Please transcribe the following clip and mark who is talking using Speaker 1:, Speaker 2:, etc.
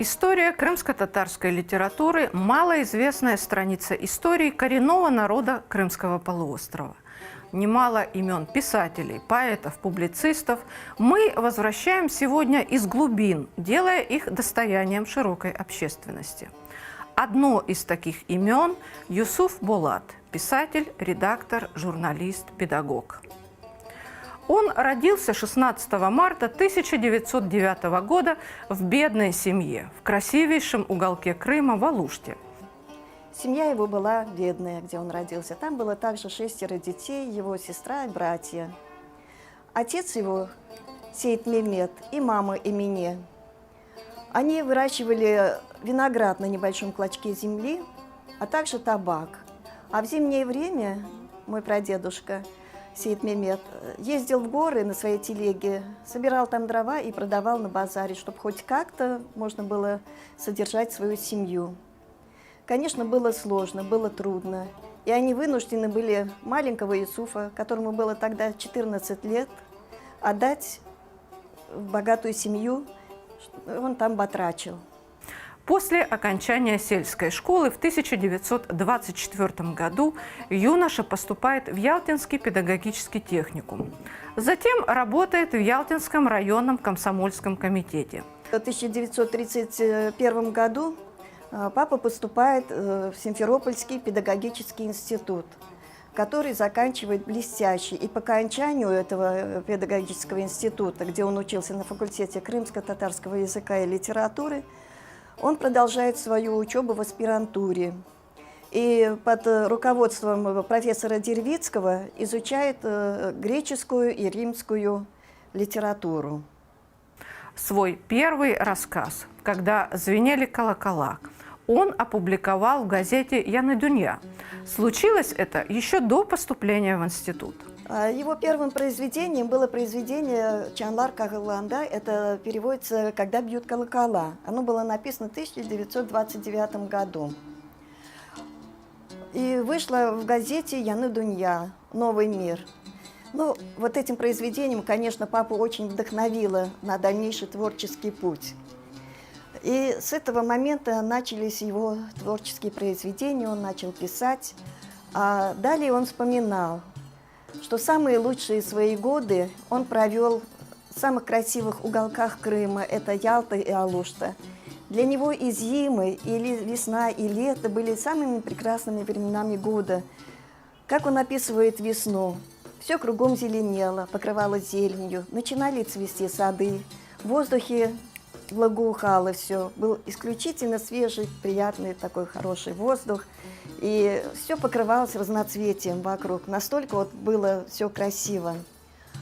Speaker 1: История крымско-татарской литературы – малоизвестная страница истории коренного народа Крымского полуострова. Немало имен писателей, поэтов, публицистов мы возвращаем сегодня из глубин, делая их достоянием широкой общественности. Одно из таких имен – Юсуф Болат, писатель, редактор, журналист, педагог. Он родился 16 марта 1909 года в бедной семье, в красивейшем уголке Крыма, в Алуште.
Speaker 2: Семья его была бедная, где он родился. Там было также 6 детей, его сестра и братья. Отец его, Сейд Мемет, и мама Эмине. Они выращивали виноград на небольшом клочке земли, а также табак. А в зимнее время мой прадедушка Сейд Мемет ездил в горы на своей телеге, собирал там дрова и продавал на базаре, чтобы хоть как-то можно было содержать свою семью. Конечно, было сложно, было трудно. И они вынуждены были маленького Юсуфа, которому было тогда 14 лет, отдать в богатую семью, он там батрачил.
Speaker 1: После окончания сельской школы в 1924 году юноша поступает в Ялтинский педагогический техникум. Затем работает в Ялтинском районном комсомольском комитете.
Speaker 2: В 1931 году папа поступает в Симферопольский педагогический институт, который заканчивает блестяще. И по окончанию этого педагогического института, где он учился на факультете крымско-татарского языка и литературы, он продолжает свою учебу в аспирантуре. И под руководством профессора Дервицкого изучает греческую и римскую литературу.
Speaker 1: Свой первый рассказ «Когда звенели колокола» он опубликовал в газете «Яны Дунья». Случилось это еще до поступления в институт.
Speaker 2: Его первым произведением было произведение «Чанлар Кагыланда». Это переводится «Когда бьют колокола». Оно было написано в 1929 году. И вышло в газете «Яны Дунья. Новый мир». Ну, вот этим произведением, конечно, папу очень вдохновило на дальнейший творческий путь. И с этого момента начались его творческие произведения, он начал писать. А далее он вспоминал, что самые лучшие свои годы он провел в самых красивых уголках Крыма, это Ялта и Алушта. Для него и зимы, и весна, и лето были самыми прекрасными временами года. Как он описывает весну? Все кругом зеленело, покрывалось зеленью, начинали цвести сады, в воздухе благоухало все, был исключительно свежий, приятный такой хороший воздух, и все покрывалось разноцветием вокруг, настолько вот было все красиво.